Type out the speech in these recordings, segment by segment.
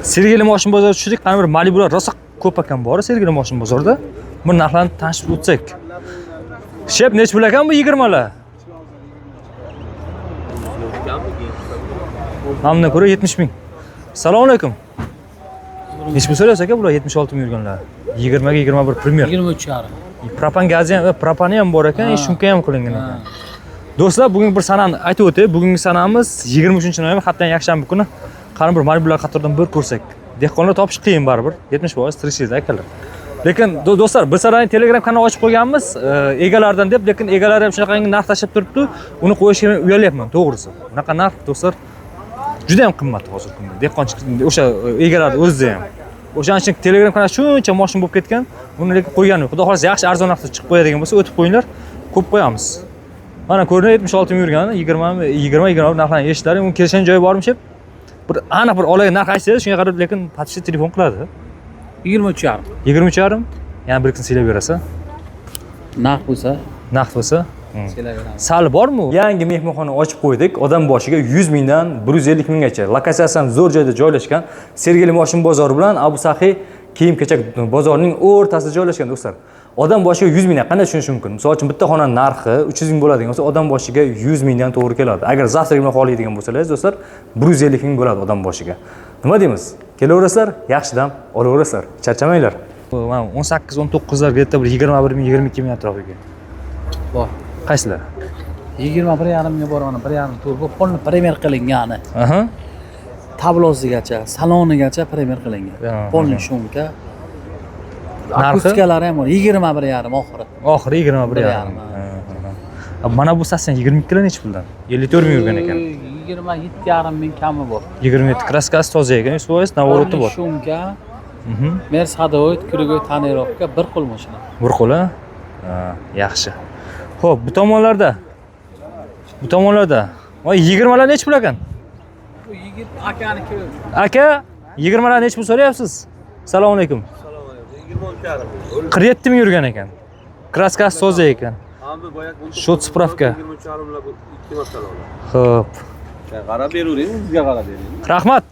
Sergeli mashina bozori tushdik. Qani bir Malibular rosa ko'p ekan bor Sergeli mashina bozorida. Bir narxlarni tanishib o'tsak. Shep nech pul ekan bu 20 lar? Hamma ko'ra 70 ming. Assalomu alaykum. Nech pul so'rayapsiz aka bular 76 ming yurganlar? 20 ga 21 Premier. 23,5. Propan gazi ham va propani ham bor ekan, shumka ham qilingan ekan. Do'stlar, bugun bir sanani aytib o'tay. Bugungi sanamiz 23-noyabr, haftaning yakshanba kuni. Qani bir Malibular qatoridan bir ko'rsak. Dehqonlar topish qiyin baribir. 70% tirishsiz akalar. Lekin do'stlar, biz sarani Telegram kanal ochib qo'yganmiz, egalaridan deb, lekin egalar ham shunaqangi narx tashib turibdi. Uni qo'yishga men uyalyapman, to'g'risi. Bunaqa narx do'stlar juda ham qimmat hozir kunda. Dehqonchilik o'sha egalar o'zida ham. O'shaning uchun Telegram kanal shuncha mashina bo'lib ketgan. Buni lekin qo'ygan yo'q. Xudo xolasa yaxshi arzon narxda chiqib qo'yadigan bo'lsa, o'tib qo'yinglar. Ko'p qo'yamiz. Mana ko'rinadi 76 ming yurgan, 20 narxlarni eshitlaring, uni kelishgan joyi bormi shep? Bir aniq bir olay narx aytsangiz, shunga qarab lekin patishda telefon qiladi. 23,5. 23,5? Yana bir kun silab berasa. Naqd bo'lsa, Sal bormi? Yangi mehmonxona ochib qo'ydik. Odam boshiga 100 mingdan 150 minggacha. Lokatsiyasi ham zo'r joyda joylashgan. Sergeli mashina bozori bilan Abu Sahiy kiyim-kechak bozorining o'rtasida joylashgan do'stlar. Odam boshiga 100 mingdan qanday tushunish mumkin? Misol uchun bitta xonaning narxi 300 ming bo'ladigan bo'lsa, odam boshiga 100 mingdan to'g'ri keladi. Agar zavtrak bilan xohlaydigan bo'lsangiz, do'stlar, 150 ming bo'ladi odam boshiga. Nima deymiz? Kelaverasizlar, yaxshi dam olaverasizlar. Charchamanglar. Mana 18-19 lar bitta bir 21 ming, 22 ming atrofiga. bor. Qaysilar? 21,5 ga borgani, 1,5 turbo polni primer qilingani. Aha. Tablozigacha, salonigacha primer qilingan. Polni shumka. Akuskalari ham bor. 21,5 oxiri. Oxiri 21,5. Mana bu satsan 22 kilo nech puldan? 54 ming yurgan ekan. 27,5 ming kami bor. 27 kraskasi toza ekan, 100% navoroti bor. Shumka. Mercedes Kruger tonirovka bir qo'l mashina. Bir qo'l, ha? Yaxshi. Xo'p, bu tomonlarda. Voy 20 lar nech pul ekan? Bu 20 akaniki. Aka, 20 lar nech pul so'rayapsiz? Assalomu alaykum. 47 ming yurgan ekan. Kraskasi toza ekan. Shot spravka. Xo'p. Qarab beravering, bizga qarab bering. Rahmat.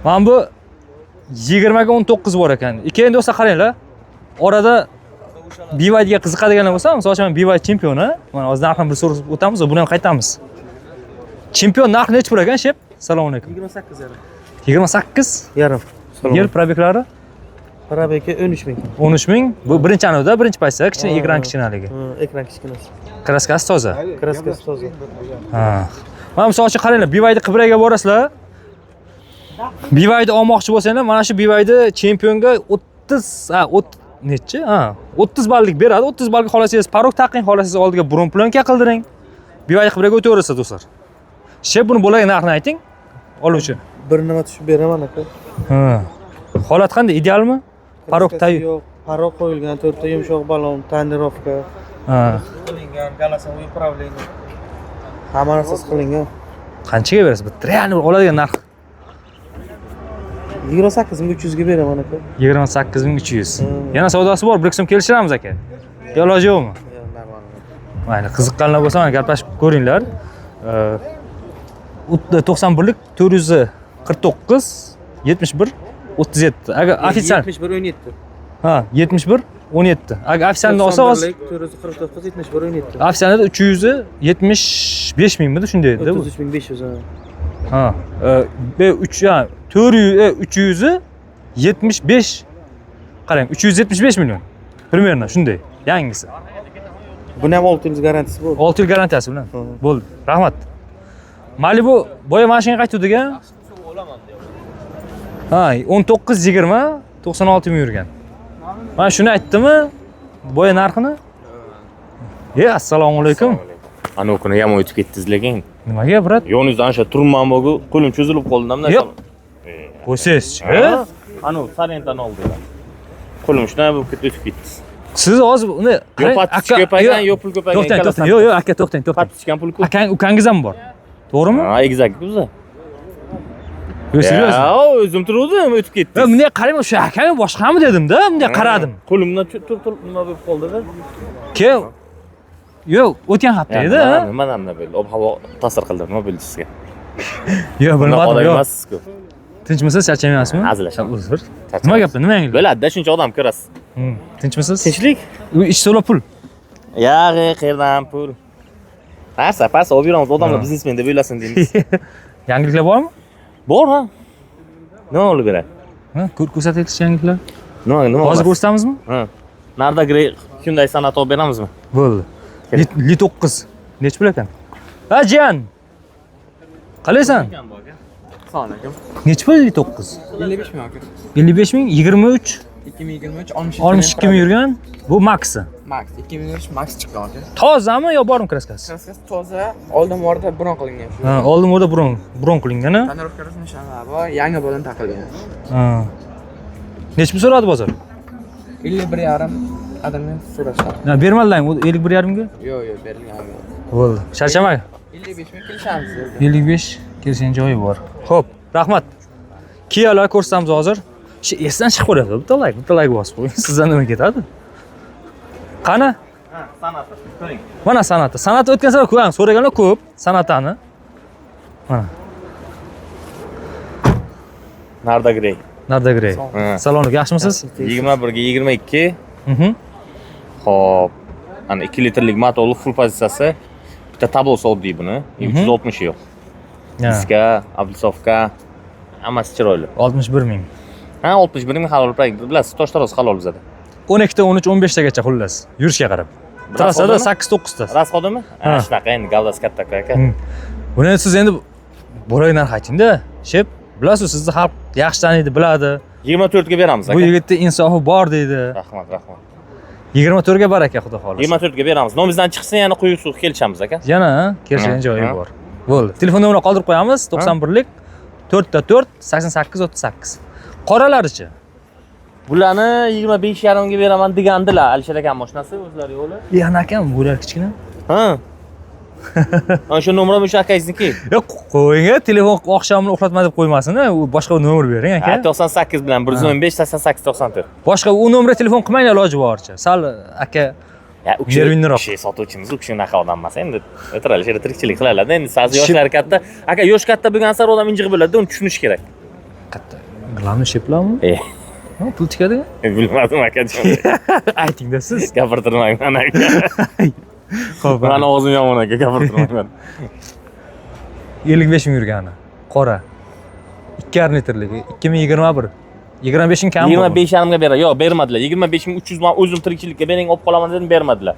Mana bu 20 ga 19 bor ekan. Keyin do'stlar qaranglar. Orada BYD ga qiziqadiganlar bo'lsa, misol uchun BYD chempioni, mana hozir narxini bir so'rab o'tamiz, buni ham qaytamiz. Chempion narxi nech pul ekan, shep? Assalomu alaykum. 28 yarim. Yer probeklari? Probegi 13 ming. 13 ming. Bu birinchi anovda, birinchi paytda, kichkina ekran kichkinaligi. Ekran kichkinasi. Kraskasi toza. Kraskasi toza. Ha. Mana misol uchun qaranglar, BYD Qibraga borasizlar. BYD olmoqchi bo'lsanglar, mana shu BYD chempionga 30 nechi? 30 ballik beradi. 30 balga xolasangiz parok taqing, xolasangiz oldiga bron plyonka qildiring. BYD Qibraga o'taverasiz do'stlar. Shep buni bo'lgan narxini ayting. Oluvchi. Bir nima tushib beraman aka. Ha. Holat qanday? Idealmi? Parok tayyor. Yo'q, parok qo'yilgan, 4 ta yumshoq balon, tonirovka. Qilingan, голосовой управление. Hamma narsasi qilingan. Qanchaga berasiz? Bitta real oladigan narx. 28,300 ga beraman aka. 28,300. Yana savdosi bor, bir so'm kelishamiz aka. Iloji yo'qmi? Mayli, qiziqqanlar bo'lsa, mana gaplashib ko'ringlar. 91lik 449 71 37. Agar ofitsial 71 17. Ha, 71 17. Agar ofitsialni olsa, 449 71 17. ofitsialda 375 mingmi shunday edi bu. 33500 ha. Be 3 ya 375 qarang, 375 million. Примерно shunday. Yangisi. Buni ham 6 yil garantiyasi bor. 6 yil garantiyasi bilan. Bo'ldi. Rahmat. Malibu boya mashinaga qaytuvdik-a? Ha, 19-20 96 ming yurgan. Mana shuni aytdimi? Boya narxini? Assalomu alaykum. Ana kuni ham o'tib ketdingiz lekin. Nimaga, brat? Yo'ningizda ancha turman bo'lgu, qo'lim cho'zilib qoldi hamda. Yo'q. Qo'ysiz-chi? Ana Sarentan oldilar. Qo'lim shunday bo'lib ketib ketdi. Siz hozir uni aka ko'paygan, yo'q pul ko'paygan. To'xtang. Yo'q, aka to'xtang. Patishgan pul ko'p. Ukangiz ham bor. To'g'rimi? Ha, exact o'zi. Yo'q, serios. Ha, o'zim turuvdim, o'tib ketdi. Bunday qarayman, o'sha akami boshqami dedim-da, bunday qaradim. Qo'limdan turib nima bo'lib qoldi-da? Keyin yo'q, o'tgan hafta edi. Nima bo'ldi? Ob-havo ta'sir qildi, nima bo'ldi sizga? Yo'q, bilmadim. Odam emassiz-ku. Tinchmisiz, charchamayapsizmi? Hazillashib. Uzr. Nima gaplar? Nima yangilik? Bo'ladi-da, shuncha odam ko'rasiz. Tinchmisiz? Tinchlik? U ish to'la pul. Yog'i, qayerdan pul? Parsa olib yuramiz, odamlar biznesmen deb o'ylasin deymiz. Yangiliklar bormi? Bor ha? Nima olib beray? Ha, ko'rsataylik yangiliklar. Nima? Hozir ko'rsatamizmi? Ha. Narda Grey Hyundai Sonata olib beramizmi? Bo'ldi. Li 9. Nech pul ekan? Ha, jiyan. Qalaysan? Assalomu alaykum. Nech pul li 9? 55 ming aka. 55 ming, 23, 2023 62 ming yurgan. Bu maxi. Max 2023 Max chiqqan aka. Tozami yo bormi kraskasi? Kraskasi toza, oldin borida bron qilingan shu. Ha, oldin o'rda bron qilingan-a? Tonirovkasi nishonlar bor, yangi bo'lib taqilgan. Ha. Nech pul so'radi bozor? 51,5 adamdan so'rashdi. Ha, bermadilar, 51,5 ga? Yo'q, berilgan yo'q. Bo'ldi. Charchamang. 55 ming kelishamiz. 55 kelishgan joyi bor. Xo'p, rahmat. Kiyalar ko'rsatamiz hozir. Esdan chiqib qolyapti. Bitta like bosib qo'ying. Sizdan nima ketadi? Qani? Ha, Sonata. Ko'ring. Mana Sonata. Sonata o'tgan safar ko'ramiz. So'raganlar ko'p Sonatani. Mana. Narda Grey. Narda Grey. Salomlik, yaxshimisiz? 21 ga 22. Mhm. Xo'p. Ana 2 litrlik motorli full pozitsiyasi. Bitta tablosi oddiy buni. 360 yo'q. Diska, oblisovka, hammasi chiroyli. 61 ming. Ha, 61 ming halol prak. Bilasiz, tosh taroz halol bizada. 12 ta, 13, 15 tagacha xullas. Yurishga qarab. Trassada 8-9 ta. Rasxodimi? Ha, shunaqa endi gavdasi katta aka. Buni siz endi bo'rak narx ayting-da. Shep, bilasiz, sizni xalq yaxshi taniydi, biladi. 24 ga beramiz aka. Bu yigitda insofi bor deydi. Rahmat. 24 ga baraka, xudo xolasa. 24 ga beramiz. Nomingizdan chiqsin, yana quyuq suv kelishamiz aka. Yana kelishgan joyi bor. Bo'ldi. Telefon nomerini qoldirib qo'yamiz. 91lik 4 88 38. Qoralarichi? Bularni 25,5 ga beraman degandilar. Alisher akam mashinasi o'zlari yo'li. Yana akam bular kichkina. Ha. Ana shu nomer o'sha akangizniki. Yo'q, qo'ying, telefon oqshomni uxlatma deb qo'ymasin, u boshqa nomer bering aka. 98 bilan 115 88 94. Boshqa u nomerga telefon qilmanglar iloji boricha. Sal aka Ya, u kishi nervinroq. sotuvchimiz, u kishi unaqa odam emas. Endi o'tiradi, tirikchilik qiladi. Endi siz yoshlari katta. Aka, yosh katta bo'lgan sari odam injiq bo'ladi, uni tushunish kerak. Katta. Glavni sheplarmi? Ha, pul tikadi? Bilmadim akajon. Ayting-da siz. Gapirtirmayman aka. Xo'p, Meni og'zim yomon aka, gapirtirmayman. 55 ming yurgani. Qora. 2,5 litrligi 2021. 25 ming kam. 25,5 ga beray. Yo'q, bermadilar. 25,300 man o'zim tirikchilikka bering, olib qolaman dedim, bermadilar.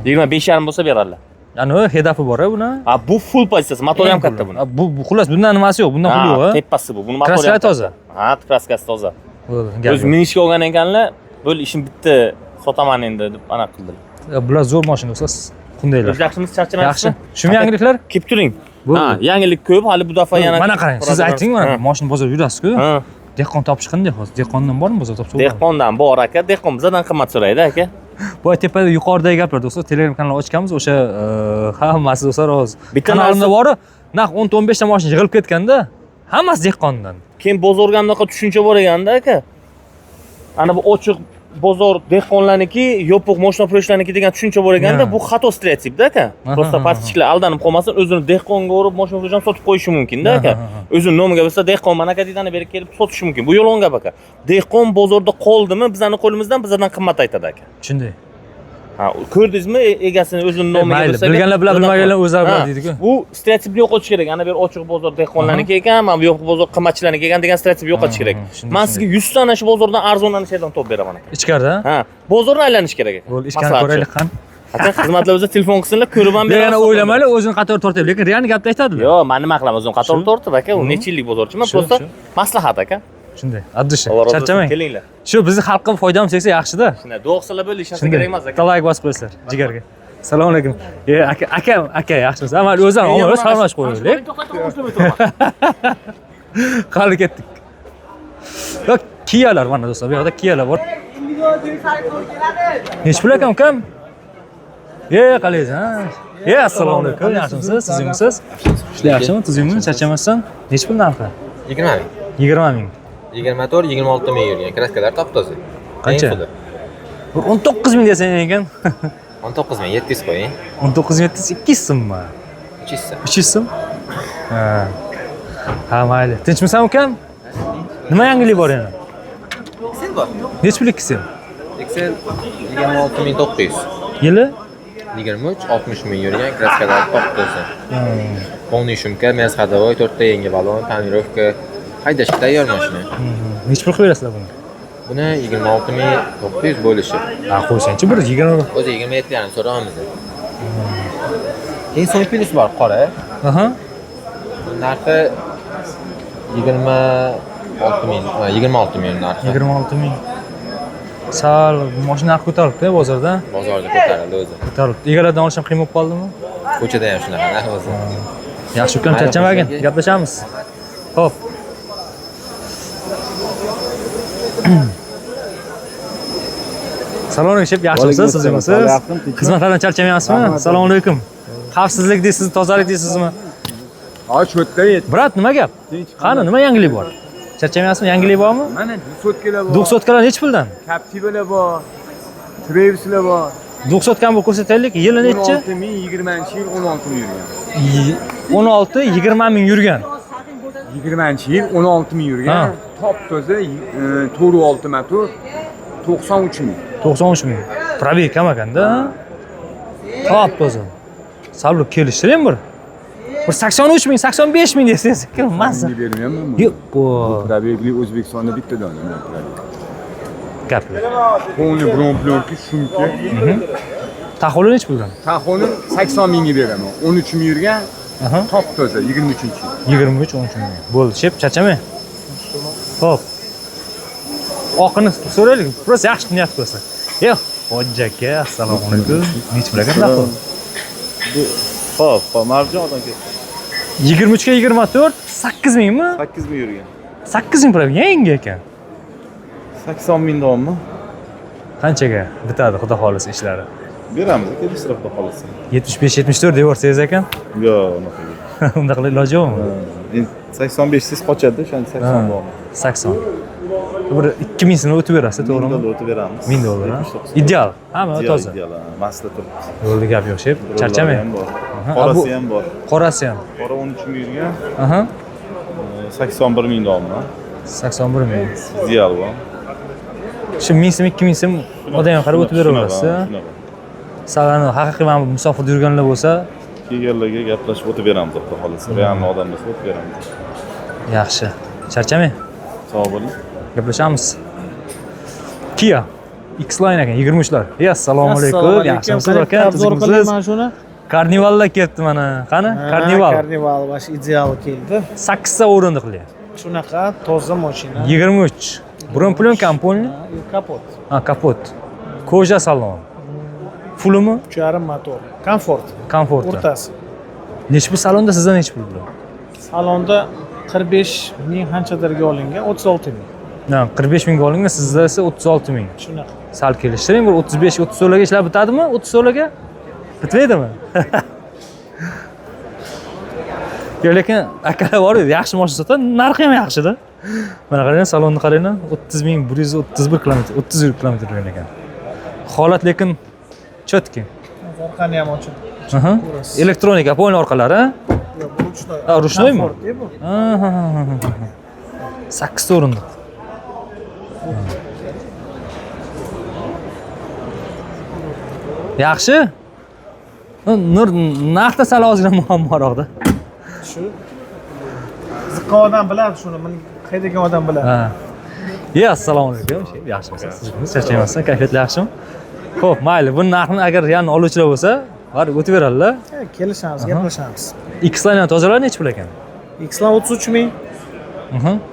25,5 bo'lsa beradilar. Ani hedafi bor-a buni? Ha, bu full pozitsiyasi, motori ham katta buni. Bu xullas bundan nimasi yo'q, bundan pul yo'q-a? Tepasi bu. Buni motori Kraskasi toza. Ha, kraskasi toza. Bo'ldi. O'z minishga olgan ekanlar, bo'l ishim bitdi, sotaman endi deb ana qildilar. Bular zo'r mashina o'siz. Qundaylar. O'z yaxshimisiz, charchamayapsizmi? Yaxshi. Shumi yangiliklar? Kelib turing. Bo'ldi. Ha, yangilik ko'p, hali bu daf'a yana. Mana qarang, siz ayting, mana mashina bozorga yurasiz-ku. Ha. Dehqon topish qanday hozir? Dehqondan bormi bozor topsa? Dehqondan bor aka, dehqon bizdan qimmat so'raydi aka. Bu tepada yuqoridagi gaplar do'stlar, Telegram kanal ochganmiz, o'sha hammasi do'stlar hozir. Bitta kanalimda bor, naq 10-15 ta mashina yig'ilib ketganda, hammasi dehqondan. Keyin bozorga bunaqa tushuncha bor ekanda aka. Ana bu ochiq bozor dehqonlarniki, yopiq mashina proishlarniki degan tushuncha bor ekanda, bu xato stereotipda aka. Prosta pastchilar aldanib qolmasin, o'zini dehqonga urib mashina proishlarni sotib qo'yishi mumkin-da aka. O'zini nomiga bo'lsa dehqon mana aka deydan berib kelib sotishi mumkin. Bu yolg'on gap aka. Dehqon bozorda qoldimi, bizning qo'limizdan qimmat aytadi aka. Shunday. Ha, ko'rdingizmi, egasini o'zini nomiga bo'lsa. Bilganlar bilan bilmaganlar o'zlari biladi deydi-ku. Bu stereotipni yo'qotish kerak. Ana bir ochiq bozor dehqonlarniki ekan, mana bu yopiq bozor qimmatchilarniki ekan degan stereotipni yo'qotish kerak. Men sizga 100 ta shu bozordan arzonlanishdan topib beraman aka. Ichkarida? Ha, bozorni aylanish kerak aka. Bo'ldi, ishkani ko'raylik qani. Aka, xizmatlar o'zi telefon qilsinlar, ko'rib ham beramiz. Yana o'ylamaylik, o'zini qator tortib, lekin realni gapni aytadilar. Yo'q, men nima qilaman, o'zim qator tortib aka, u necha yillik bozorchiman, prosta maslahat aka. Shunday, addishi. Charchamang. Kelinglar. Shu bizni xalqqa foydamiz tegsa yaxshi-da. Shunday, duo qilsalar bo'ldi, ishonsa kerak emas aka. Like bosib qo'ysizlar, jigarga. Assalomu alaykum. Aka yaxshimisiz? Amal o'zim salomlashib qo'yaylik. Qani ketdik. Yo'q, Kiyalar mana do'stlar, bu yoqda Kiyalar bor. Nech pul ekan ukam? Qalaysiz, ha? Assalomu alaykum. Yaxshimisiz? Sizimisiz? Ishlar yaxshimi? Tuzingmi? Charchamasdan? Nech pul narxi? 20 ming. 20 ming. 24, 26 ming yurgan. Kraskalar top-toza. Qancha? 19 ming desang ekan. 19 ming, 700 qo'ying. 19 ming 200 so'mmi? 300 so'm. 300 so'm? Ha. Ha, mayli. Tinchmisan ukam? Nima yangilik bor yana? Excel bor. Nechi pul ikkisi? Excel 26900. Yili? 23 60 ming yurgan kraskalar topdi. Polniy shumka, Mercedes ходовой, 4 ta yangi balon, tonirovka, haydashga tayyor mashina. Nechi pul qo'yasizlar buni? Buni 26900 bo'lishi. Ha, qo'ysanchi bir 20. O'zi 27 so'raymiz. Keyin so'ng plus bor, qora. Aha. Narxi 26 ming, 26 ming narxi. 26 ming. Sal mashina narxi ko'tarilibdi bozorda. Bozorda ko'tarildi o'zi. Ko'tarilibdi. Egalardan olish ham qiyin bo'lib qoldimi? Ko'chada ham shunaqa narx o'zi. Yaxshi ukam, charchamagin, gaplashamiz. Xo'p. Salom alaykum, shef, yaxshimisiz, siz yaxshimisiz? Xizmatlardan charchamayapsizmi? Assalomu alaykum. Xavfsizlik deysizmi, tozalik deysizmi? Ha, cho'tda yet. Brat, nima gap? Qani, nima yangilik bor? Charchamayapsizmi? Yangilik bormi? Mana 200 bor. 200 kalar nechi puldan? Captivalar bor. Travislar bor. 200 kam bu ko'rsataylik. Yili nechi? 16 ming 20-yil 16 ming yurgan. 16-20 ming yurgan. 20-yil 16 ming yurgan. Top toza 4.6 motor 93 ming. 93 ming. Probeg kam ekanda. Top toza. Sallu kelishtiring bir. Bir 83 ming, 85 ming desangiz, mazza. Menga bermayapman buni. Yo'q, bu Probegli O'zbekistonda bitta dona probeg. gaplar. Polniy bron plyonka shumka. Taxoli nechi puldan? Taxoni 80 mingga beraman. 13 ming yurgan. Aha. Top toza 23-yil. 23 13 ming. Bo'ldi, shep, charchamang. Xo'p. Oqini so'raylik. Prosta yaxshi qilyapti ko'rsa. Yo'q, hojja aka, assalomu alaykum. Nechi pul ekan taxol? Xo'p, Marjon aka. 23 ga 24, 8 mingmi? 8 ming yurgan. 8 ming pul yangi ekan. 80 ming dommi? Qanchaga bitadi, xudo xolisa ishlari? Beramiz aka, isrofda qolsin. 75-74 deyorsangiz ekan. Yo'q, unaqa. Unda qilib iloji yo'qmi? Endi 85 siz qochadi, o'shani 80 bormi? 80. Bir 2000 so'm o'tib berasiz, to'g'rimi? $1000 o'tib beramiz. 1000 dollar. Ideal. Hamma toza. Ideal, masda turibdi. Yo'lda gap yo'q, shep. Charchamang. ham bor. Aha, Qorasi ham bor. Qorasi ham. Qora 13 ming yurgan. Aha. 81 ming dommi. 81 ming. Ideal bor. Shu 1000 so'm, 2000 so'm odamga qarab o'tib beraverasiz. Salani haqiqiy mana musofirda yurganlar bo'lsa, Kelganlarga gaplashib o'tib beramiz, xudo xolisa. Realni odam bo'lsa o'tib beramiz. yaxshi. Charchamang. Sog' bo'ling. Gaplashamiz. Kia X-Line ekan 23lar. Assalomu alaykum. Yaxshimisiz aka? Tuzukmisiz? shuni. Karnivallar ketdi mana. Qani? Karnival. Karnival bash ideal keldi. 8 ta o'rindiqli. Shunaqa toza mashina. 23. Bron plyonka polni? Kapot. Ha, kapot. Koja salon. Fullmi? 3.5 motor. Komfort. Komfort. O'rtasi. Nechi pul salonda, sizdan nechi pul bor? Salonda 45 ming qanchadirga olingan, 36 ming. Ha, 45 mingga olingan, sizda esa 36 ming. Shunaqa. Sal kelishtiring, bir 35-30 so'mlarga ishlab bitadimi? 30 so'mlarga? Bitmaydimi? Yo'q, lekin akalar bor edi, yaxshi mashina sotadi, narxi ham yaxshi-da. Mana qarang, salonni qarang, 30 ming 131 kilometr, 30 kilometr yurgan ekan. Holat lekin chotki. Orqani ham ochib. Aha. Elektronika, polni orqalari, ha? Yo'q, bu ruchnoy. Ha, ruchnoymi? Komfort-da bu. Aha. 8 ta o'rindiq. Yaxshi. Nur narxda sal ozgina muammoroqda. Shu. Ziqqon odam biladi shuni, men qaydagan odam biladi. Ha. Ya, assalomu alaykum. Yaxshimisiz? Siz charchayapsizmi? Kayfiyat yaxshimi? Xo'p, mayli. Bu narxni agar yana oluvchilar bo'lsa, baribir o'tib beradilar. Kelishamiz, gaplashamiz. X-Line tozalar nechi pul ekan? X-Line 33 ming.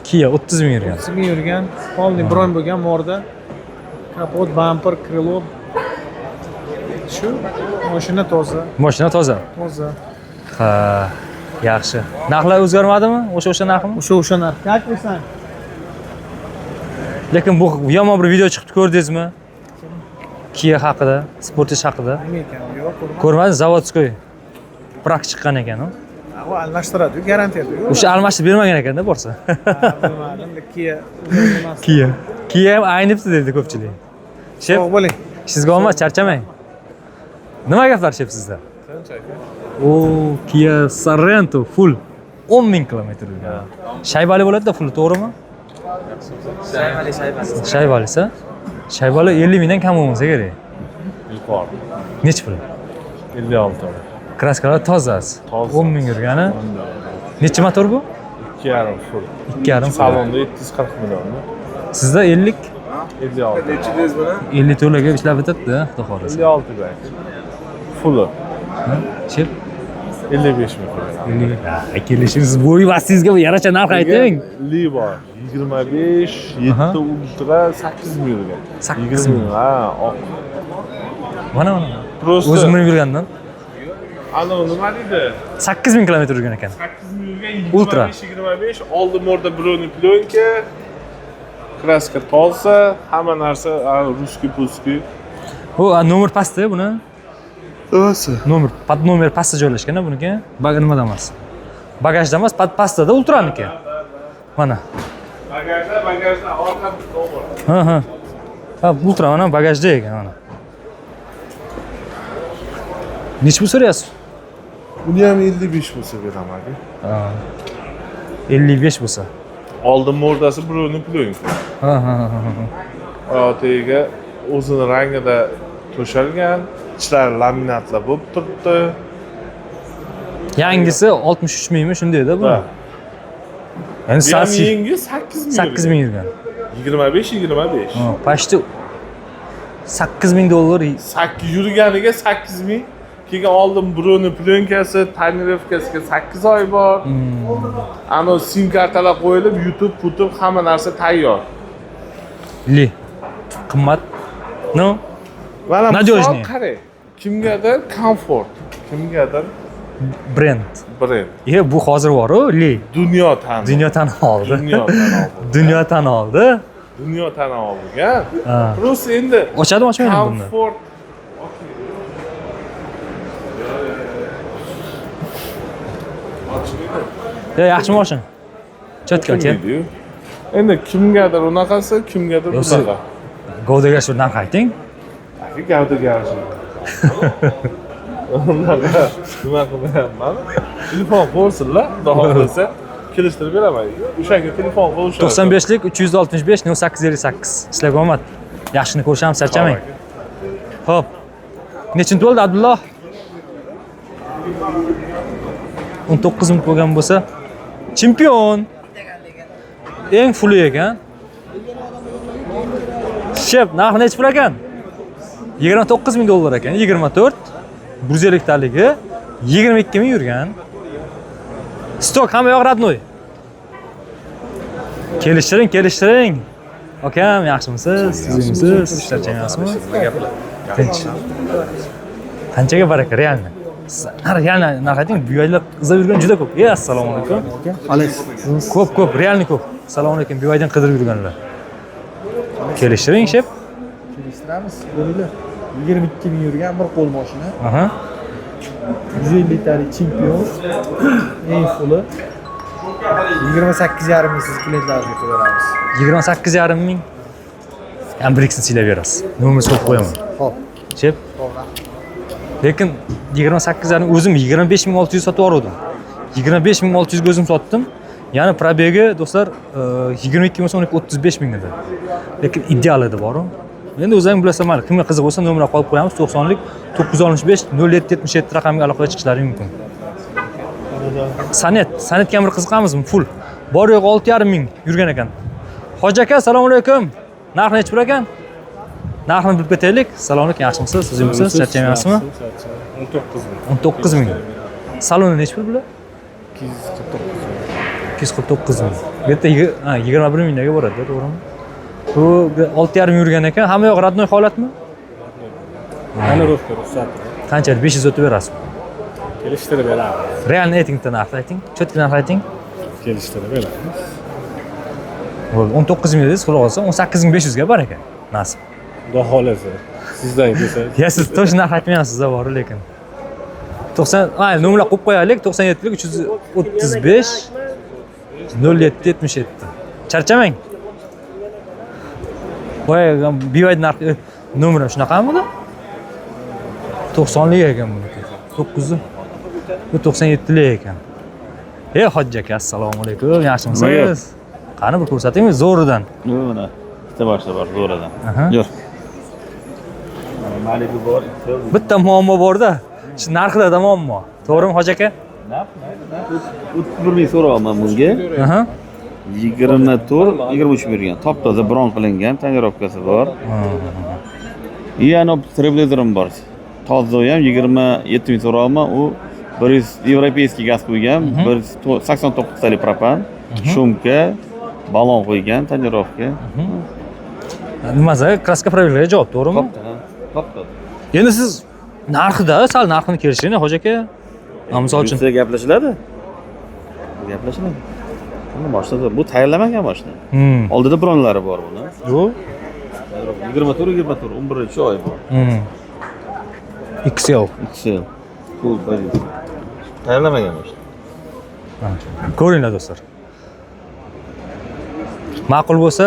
Kia 30 ming yurgan. 30 ming yurgan. Polniy bron bo'lgan morda. Kapot, bamper, krilo. Shu mashina toza. Mashina toza. Toza. Ha, yaxshi. Narxlar o'zgarmadimi? O'sha narxmi? O'sha narx. Как qilsan? Lekin bu yomon bir video chiqib ko'rdingizmi? Kia haqida, Sportage haqida. Nima ekan? Yo'q, ko'rmadim. Ko'rmadingiz, zavodskoy prak chiqqan ekan, U almashtiradi-ku, garantiyada-ku. O'sha almashtirib bermagan ekanda borsa. Bilmadim, Kia emas. Kia ham aynibdi dedi ko'pchilik. Shef, Sog' bo'ling. sizga omad, charchamang. Nima gaplar shef sizda? O, Kia Sorento full 10 ming kilometr yurgan. Shaybali bo'ladi-da full, to'g'rimi? Shaybalisa? Shaybali 50 mingdan kam bo'lmasa kerak. Yuqori. Nechi pul? 56. Kraskalar tozasi. Toza. 10 ming yurgani. Nechi motor bu? 2,5 full. 2,5 Salonda 740 millionni. Sizda 50 56. 50 to'laga ishlab bitadi, xudo xolasa. 56 ga. Fulli. Chep 55 ming. 50. Kelishimiz bo'yi vasingizga yarasha narx ayting. Li bor. 25, 7 ultra 8 ming yurgan. 8 20 ming. Ha, oq. Mana. Prosta. O'zim minib yurgandan Ana nima deydi? 8 ming kilometr yurgan ekan. 8 ming yurgan Ultra. 25, oldin orada broni plyonka, kraska toza, hamma narsa ruskiy puskiy. Bu nomer pastda buni. To'g'risi. Pod nomer pastda joylashgan buniki. Nimada emas. Bagajda emas, pastada ultraniki. Mana. Bagajda orqa nomer. Ha. Ha, ultra mana bagajda ekan mana. Nechi pul so'rayapsiz? Uni ham 55 bo'lsa beraman aka. Ha. 55 bo'lsa. Oldin mordasi broni plyonka. Ha. Oyotiga o'zini rangida to'shalgan, ichlari laminatlar bo'lib turibdi. Yangisi 63 mingmi shundayda bu. Ha. Endi Bu ham sasi yangi 8 ming. 8 ming yurgan. 25. Ha, почти 8 ming dollar. 8 yurganiga 8 ming. Keyin oldin broni plyonkasi, tonirovkasiga 8 oy bor. Ana sim kartalar qo'yilib, YouTube, YouTube hamma narsa tayyor. Li. Qimmat. No. Mana Надёжнее. qarang. Kimgadir komfort, kimgadir Brend. brend. Bu hozir bor-ku, Li. Dunyo tan. Dunyo tan oldi. Dunyo tan oldi. Dunyo tan oldi. Dunyo tan olgan. Ha. Plus endi Ochadimi, ochmaymi buni? komfort. Yaxshi mashina. Cho'tka aka. Endi kimgadir unaqasi, kimgadir bunaqa. Govdaga shu narx ayting. Aka gavdaga unaqa nima qilmayapman. Telefon qo'ysinlar, xudo xohlasa kelishtirib beraman. O'shanga telefon qo'yishadi. 95lik 365 0858. Sizlarga omad. Yaxshini ko'rishamiz, charchamang. Xo'p. Nechinchi bo'ldi Abdulloh? 19 minut bo'lgan bo'lsa, chempion. Eng fulli ekan. Shep, narxi nechi pul ekan? 29 ming dollar ekan. 24 150 taligi 22 ming yurgan. Stok hamma yoq radnoy. Kelishtiring. Akam, yaxshimisiz? Sizmisiz? Charchamayapsizmi? Tinch. Qanchaga baraka realni? Realni narx ayting, bu yerlar qizib yurgan juda ko'p. Assalomu alaykum. Alaykum. Ko'p, realni ko'p. Assalomu alaykum. Bu yerdan qidirib yurganlar. Kelishtiring, shep. Kelishtiramiz. Ko'ringlar. 22 ming yurgan bir qo'l mashina. Aha. 150 talik chempion. Eng fulli. 28,5 ming siz klientlarga beramiz. 28,5 ming. Ham Brixni silab berasiz. Nomer qo'yib qo'yaman. Xo'p. Chep. Lekin 28,5 o'zim 25,600 sotib oldim. 25,600 ga o'zim sotdim. Ya'ni probegi do'stlar 22 ming so'ng 35 ming edi. Lekin ideal edi bor-ku. Endi o'zing bilasan, mayli, kimga qiziq bo'lsa nomer qo'yib qo'yamiz. 90lik 965 0777 raqamiga aloqaga chiqishlari mumkin. Sanetga ham bir qiziqamizmi? Full. Bor yo'q 6,5 ming yurgan ekan. Hoji aka, assalomu alaykum. Narxi nechi pul ekan? Narxini bilib ketaylik. Assalomu alaykum, yaxshimisiz? Sizmisiz? Charchamayapsizmi? 19 ming. Saloni nechi pul bular? 249 ming. Bu yerda 21 mingga boradi, to'g'rimi? Bu 6,5 ming yurgan ekan. Hamma yoq radnoy holatmi? Tonirovka ruxsat. Qanchalik 500 o'tib berasiz? Kelishtirib beramiz. Realni ayting, narx ayting. Cho'tka narx ayting. Kelishtirib beramiz. Bo'ldi, 19 ming dedingiz, xulosa 18500 ga bor ekan. Nasib. Xudo xolasa. Sizdan kelsa. Ya siz to'g'ri narx aytmayapsiz, bor lekin. 90, nomerlar qo'yib qo'yaylik. 97lik 335 0777. Charchamang. Voy, BYD narxi nomeri shunaqami? 90lik ekan buniki. 9. Bu 97lik ekan. Hoji aka, assalomu alaykum. Yaxshimisiz? Qani bir ko'rsatingmi zo'ridan. Mana bitta boshda bor zo'radan. Aha. Yur. Malibu bor. Bitta muammo bor-da. Shu narxida muammo. To'g'rimi, hoji aka? 31 ming so'rayapman bunga. Aha. 24, 23 bergan. Top-toza bron qilingan, tonirovkasi bor. Yana stabilizarim bor. Toza ham 27 ming so'rayapman. U 100 yevropeyskiy gaz qo'ygan, 189 talik propan, shumka, balon qo'ygan, tonirovka. Nimasi? Kraska proverkaga javob, to'g'rimi? Top-toza. Endi siz narxida, sal narxini kelishing, hoji aka. Misol uchun Sizga gaplashiladi. Gaplashiladi. Buni boshida bu tayyorlamagan mashina. Oldida bronlari bor buni. Bu 24, 11-oy bor. XL. XL. Bu tayyorlamagan mashina. Ko'ringlar do'stlar. Ma'qul bo'lsa,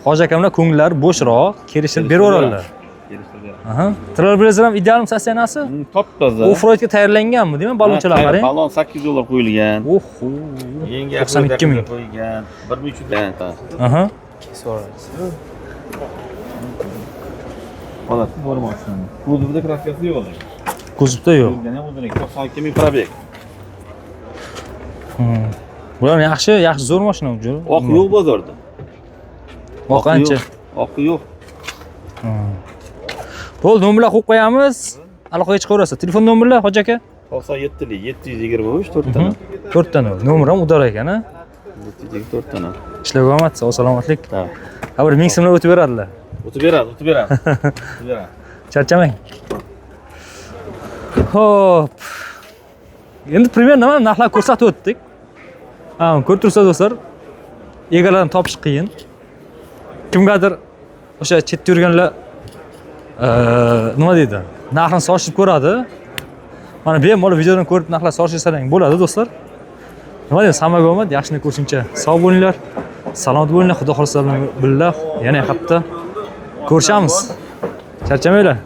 hoji akamlar ko'ngillari bo'shroq, kelishib beraveradilar. Aha. Trailblazer ham ideal sostenasi? Top-toza. Off-roadga tayyorlanganmi, deyman, balonchalar qarang. Balon 8 dollar qo'yilgan. Oho. Yangi 92 ming qo'ygan. 1300 dan. Aha. Holati bor mashina. Kuzovda kraskasi yo'q. Kuzovda yo'q. Yana o'zining 92 ming probeg. Bular yaxshi zo'r mashina bu. Oq yo'q bozorda. Oq qancha? Oq yo'q. Bo'ldi, nomerlar qo'yib qo'yamiz. Aloqaga chiqaverasiz. Telefon nomerlar, hoji aka? 97lik 723 4 tana. 4 tana. Nomer ham udar ekan, ha? 724 tana. Ishlarga omad, sog' salomatlik. Ha. Ha, bir 1000 so'mlar o'tib beradilar. O'tib beradi. Charchamang. Xo'p. Endi primer nima narxlar ko'rsatib o'tdik. Ha, ko'rib turibsiz do'stlar. Egalarni topish qiyin. Kimgadir o'sha chetda yurganlar nima deydi? Narxini solishib ko'radi. Mana bemalol videodan ko'rib narxlar solishsang bo'ladi do'stlar. Nima deydi? Hammaga omad, yaxshini ko'rishuncha sog' bo'linglar. Salomat bo'linglar. Xudo xolisa billah. Yana hafta ko'rishamiz. Charchamanglar.